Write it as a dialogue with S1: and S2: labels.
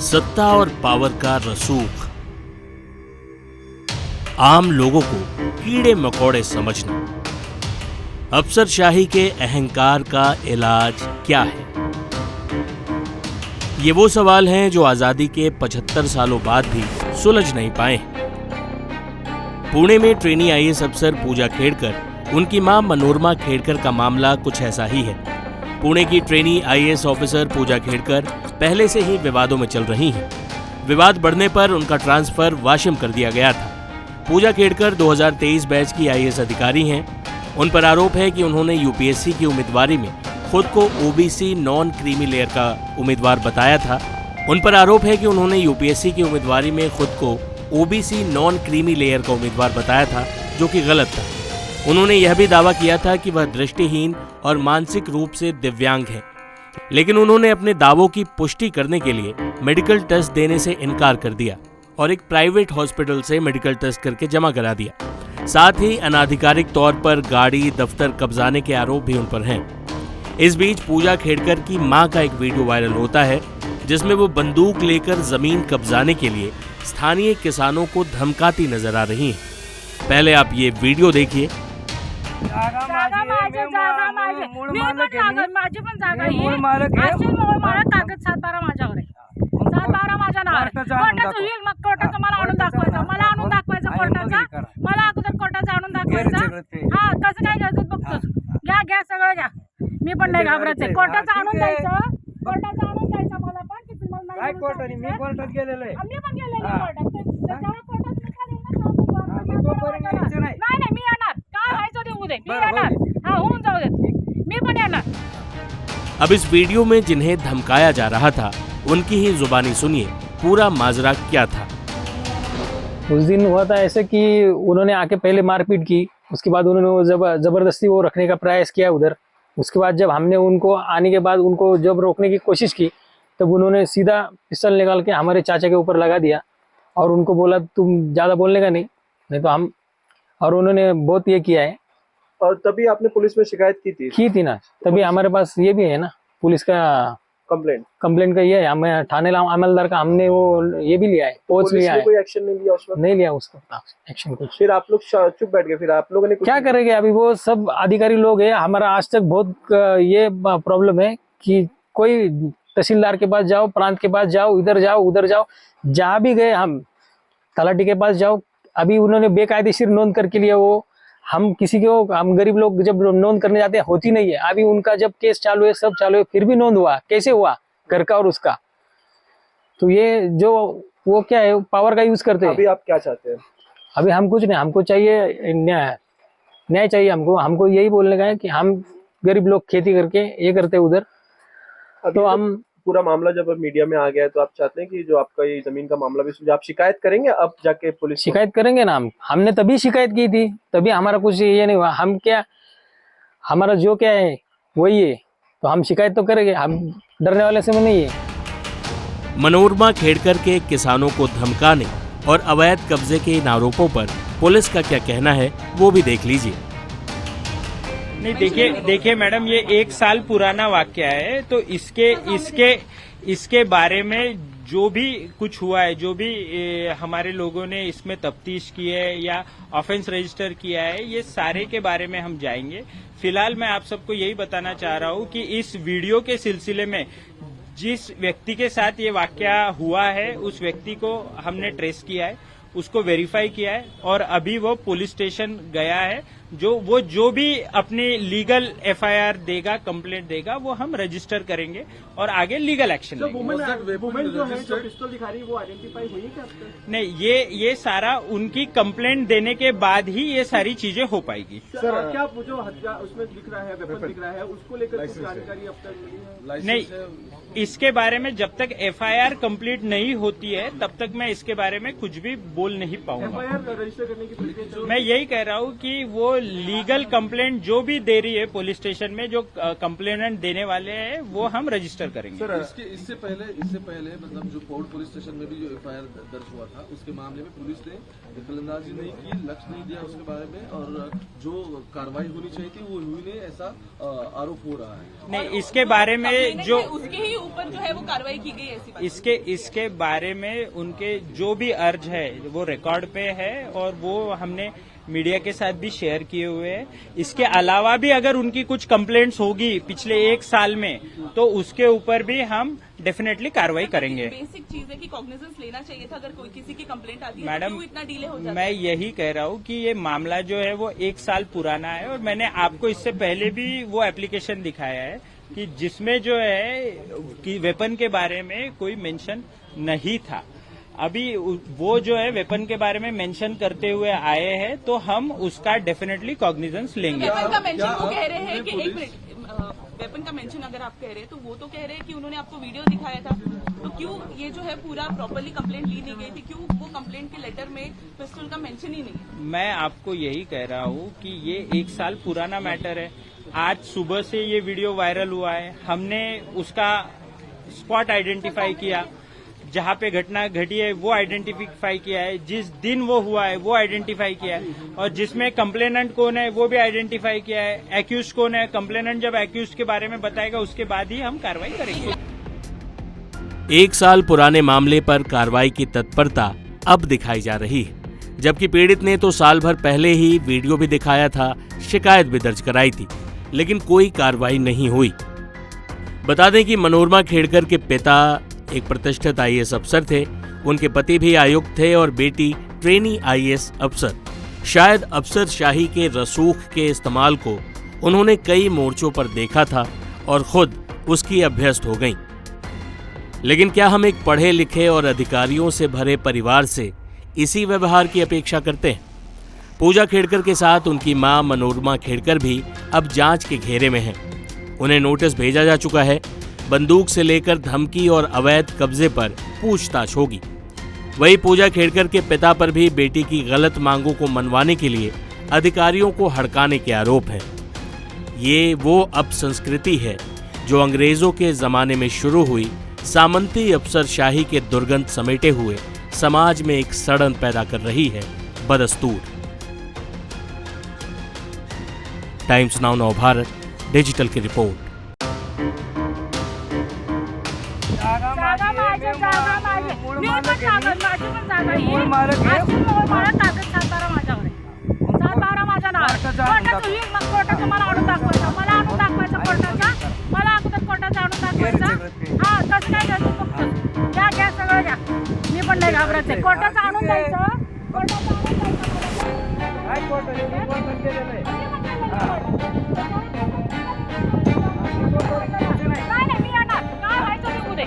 S1: सत्ता और पावर का रसूख, आम लोगों को कीड़े मकोड़े समझना, अफसरशाही के अहंकार का इलाज क्या है? ये वो सवाल हैं जो आजादी के 75 सालों बाद भी सुलझ नहीं पाए। पुणे में ट्रेनी आईएएस अफसर पूजा खेड़कर, उनकी मां मनोरमा खेड़कर का मामला कुछ ऐसा ही है। पुणे की ट्रेनी आईएएस ऑफिसर पूजा खेड़कर पहले से ही विवादों में चल रही हैं। विवाद बढ़ने पर उनका ट्रांसफर वाशिम कर दिया गया था। पूजा खेड़कर 2023 बैच की आईएएस अधिकारी हैं। उन पर आरोप है कि उन्होंने यूपीएससी की उम्मीदवारी में खुद को ओबीसी नॉन क्रीमी लेयर का उम्मीदवार बताया था। उन पर आरोप है कि उन्होंने यूपीएससी की उम्मीदवारी में खुद को ओबीसी नॉन क्रीमी लेयर का उम्मीदवार बताया था, जो कि गलत था। उन्होंने यह भी दावा किया था कि वह दृष्टिहीन और मानसिक रूप से दिव्यांग हैं, लेकिन उन्होंने अपने दावों की पुष्टि करने के लिए मेडिकल टेस्ट देने से इनकार कर दिया और एक प्राइवेट हॉस्पिटल से मेडिकल टेस्ट करके जमा करा दिया। साथ ही अनाधिकारिक तौर पर गाड़ी दफ्तर कब्जाने के आरोप भी उन पर हैं। इस बीच पूजा खेड़कर की मां का एक वीडियो वायरल होता है, जिसमें वो बंदूक लेकर जमीन कब्जाने के लिए स्थानीय किसानों को धमकाती नजर आ रही हैं। पहले आप ये वीडियो देखिए।
S2: मी पण नाही घाबरते. कोर्टाचं आणून द्यायचं, कोर्टाचं आणून द्यायचं मला पण किती मला नाही कोर्टाने. मी कोर्टात गेलेलो आहे. मी पण गेलेलो आहे कोर्टात. त्याच्यावर कोर्टात निकाल येईल ना. नाही मी येणार. काय व्हायचं ते होऊ दे. मी येणार. हां होऊन जाऊ दे. मी पण येणार.
S1: अब इस वीडियो में जिन्हें धमकाया जा रहा था, उनकी ही जुबानी सुनिए पूरा माजरा क्या था।
S3: उस दिन हुआ था ऐसे कि उन्होंने आके पहले मारपीट की, उसके बाद उन्होंने जबरदस्ती वो रखने का प्रयास किया उधर। उसके बाद जब हमने उनको आने के बाद उनको जब रोकने की कोशिश की, तब उन्होंने सीधा पिस्टल निकाल के हमारे चाचा के ऊपर लगा दिया और उनको बोला तुम ज़्यादा बोलने का नहीं तो हम, और उन्होंने बहुत ये किया है।
S4: और तभी आपने पुलिस में शिकायत की थी
S3: ना, तभी हमारे पास ये भी है ना पुलिस का कंप्लेंट का ये है। हमें थाने अमलदार का हमने वो ये भी लिया है, पोच लिया है।
S4: कोई एक्शन नहीं लिया उस वक्त?
S3: नहीं लिया उसका एक्शन कुछ।
S4: फिर आप लोग चुप बैठ गए। फिर आप लोगों ने
S3: क्या करेंगे? अभी वो सब अधिकारी लोग हैं। हमारा आज तक बहुत ये प्रॉब्लम है कि कोई तहसीलदार के पास जाओ, प्रांत के पास जाओ, इधर जाओ उधर जाओ, जहाँ भी गए हम, तलाटी के पास जाओ, अभी उन्होंने बेकायदेशीर नोंद करके लिया। वो हम किसी को, हम गरीब लोग जब नोंद करने जाते हैं होती नहीं है। अभी उनका जब केस चालू है, सब चालू है, फिर भी नोंद हुआ। कैसे हुआ? घर का और उसका। तो ये जो वो क्या है, पावर का यूज करते हैं।
S4: अभी आप क्या चाहते हैं?
S3: अभी हम कुछ नहीं, हमको चाहिए न्याय चाहिए। हमको यही बोलने का है कि हम गरीब लोग खेती करके ये करते उधर। तो हम
S4: पूरा मामला जब मीडिया में आ गया है, तो आप चाहते हैं कि जो आपका ये जमीन का मामला भी आप शिकायत करेंगे? अब जाके पुलिस
S3: शिकायत करेंगे ना। हमने तभी शिकायत की थी, तभी हमारा कुछ ये नहीं हुआ। हम क्या, हमारा जो क्या है वही है, तो हम शिकायत तो करेंगे। हम डरने वाले से नहीं है।
S1: मनोरमा खेड़कर के किसानों को धमकाने और अवैध कब्जे के इन आरोपों पर पुलिस का क्या कहना है, वो भी देख लीजिए।
S5: नहीं देखिए मैडम, ये 1 साल पुराना वाकया है। तो इसके बारे में जो भी कुछ हुआ है, जो भी हमारे लोगों ने इसमें तफ्तीश की है या ऑफेंस रजिस्टर किया है, ये सारे के बारे में हम जाएंगे। फिलहाल मैं आप सबको यही बताना चाह रहा हूँ कि इस वीडियो के सिलसिले में जिस व्यक्ति के साथ ये वाकया हुआ है, उस व्यक्ति को हमने ट्रेस किया है, उसको वेरीफाई किया है और अभी वो पुलिस स्टेशन गया है। जो भी अपनी लीगल एफआईआर देगा, कंप्लेंट देगा, वो हम रजिस्टर करेंगे और आगे लीगल एक्शन लेंगे।
S4: वुमेन जो है जो पिस्तौल दिखा रही है, वो आइडेंटिफाई हुई है क्या?
S5: नहीं, ये सारा उनकी कंप्लेंट देने के बाद ही ये सारी चीजें हो पाएगी।
S4: सर क्या जो हत्या उसमें दिख रहा है, वेपन दिख रहा है, उसको लेकर कुछ जानकारी अब तक मिली है?
S5: नहीं, इसके बारे में जब तक एफआईआर कंप्लीट नहीं होती है, तब तक मैं इसके बारे में कुछ भी बोल नहीं पाऊंगा।
S4: एफआईआर रजिस्टर करने की प्रक्रिया
S5: मैं यही कह रहा हूँ कि वो लीगल कंप्लेंट जो भी दे रही है पुलिस स्टेशन में, जो कंप्लेनेंट देने वाले हैं वो हम रजिस्टर करेंगे।
S6: इससे पहले मतलब जो पोर्ट पुलिस स्टेशन में भी जो एफआईआर दर्ज हुआ था, उसके मामले में पुलिस ने दखलंदाजी नहीं की, लक्ष्य नहीं दिया उसके बारे में, और जो कार्रवाई होनी चाहिए थी वो हुई नहीं, ऐसा आरोप हो रहा है।
S5: नहीं, इसके बारे में जो
S7: उसके ही ऊपर जो है वो कार्रवाई की गई, ऐसी बात।
S5: इसके बारे में उनके जो भी अर्ज है वो रिकॉर्ड पे है और वो हमने मीडिया के साथ भी शेयर किए हुए हैं। इसके अलावा भी अगर उनकी कुछ कंप्लेंट्स होगी पिछले 1 साल में तो उसके ऊपर भी हम डेफिनेटली कार्रवाई करेंगे।
S7: बेसिक चीज है कि कॉग्निजेंस लेना चाहिए था, अगर कोई किसी की कंप्लेंट आती है
S5: मैडम,
S7: तो क्यों इतना डिले हो जाता है?
S5: मैं यही कह रहा हूँ कि ये मामला जो है वो 1 साल पुराना है और मैंने आपको इससे पहले भी वो एप्लीकेशन दिखाया है कि जिसमें जो है कि वेपन के बारे में कोई मेंशन नहीं था। अभी वो जो है वेपन के बारे में मेंशन करते हुए आए हैं तो हम उसका डेफिनेटली कॉग्निजेंस लेंगे।
S7: वेपन का मेंशन वो कह रहे हैं कि एक मिनट, वेपन का मेंशन अगर आप कह रहे हैं तो वो तो कह रहे हैं कि उन्होंने आपको वीडियो दिखाया था, तो क्यों ये जो है पूरा प्रॉपर्ली कंप्लेंट ली नहीं गई थी? क्यों वो कंप्लेंट के लेटर में पिस्टल का मेंशन ही नहीं?
S5: मैं आपको यही कह रहा हूँ कि ये 1 साल पुराना मैटर है। आज सुबह से ये वीडियो वायरल हुआ है, हमने उसका स्पॉट आइडेंटिफाई किया, जहाँ पे घटना घटी है वो आइडेंटिफाई किया है, जिस दिन वो हुआ है वो आइडेंटिफाई किया है, और जिसमें कंप्लेनेंट कौन है वो भी आइडेंटिफाई किया है, एक्यूज कौन है। कंप्लेनेंट जब एक्यूज के बारे में बताएगा उसके बाद ही हम कार्रवाई करेंगे।
S1: 1 साल पुराने मामले पर कार्रवाई की तत्परता अब दिखाई जा रही है, जबकि पीड़ित ने तो साल भर पहले ही वीडियो भी दिखाया था, शिकायत भी दर्ज कराई थी, लेकिन कोई कार्रवाई नहीं हुई। बता दें कि मनोरमा खेड़कर के पिता एक प्रतिष्ठित आईएएस अफसर थे, उनके पति भी आयुक्त थे और बेटी ट्रेनी आईएएस अफसर। शायद अफसरशाही के रसूख के इस्तेमाल को उन्होंने कई मोर्चों पर देखा था और खुद उसकी अभ्यस्त हो गईं। लेकिन क्या हम एक पढ़े लिखे और अधिकारियों से भरे परिवार से इसी व्यवहार की अपेक्षा करते हैं? पूजा खेड़कर के साथ उनकी मां मनोरमा खेड़कर भी अब जांच के घेरे में हैं। उन्हें नोटिस भेजा जा चुका है, बंदूक से लेकर धमकी और अवैध कब्जे पर पूछताछ होगी। वहीं पूजा खेड़कर के पिता पर भी बेटी की गलत मांगों को मनवाने के लिए अधिकारियों को हड़काने के आरोप हैं। ये वो अपसंस्कृति है जो अंग्रेजों के जमाने में शुरू हुई सामंती अफसरशाही के दुर्गंध समेटे हुए समाज में एक सड़न पैदा कर रही है बदस्तूर। टाइम्स नाउ नव भारत डिजिटल की रिपोर्ट।
S2: मी पण नाही घाबरायचं, कोर्टाचं आणून द्यायचं, नाही मी येणार, काय व्हायचं ते उद्या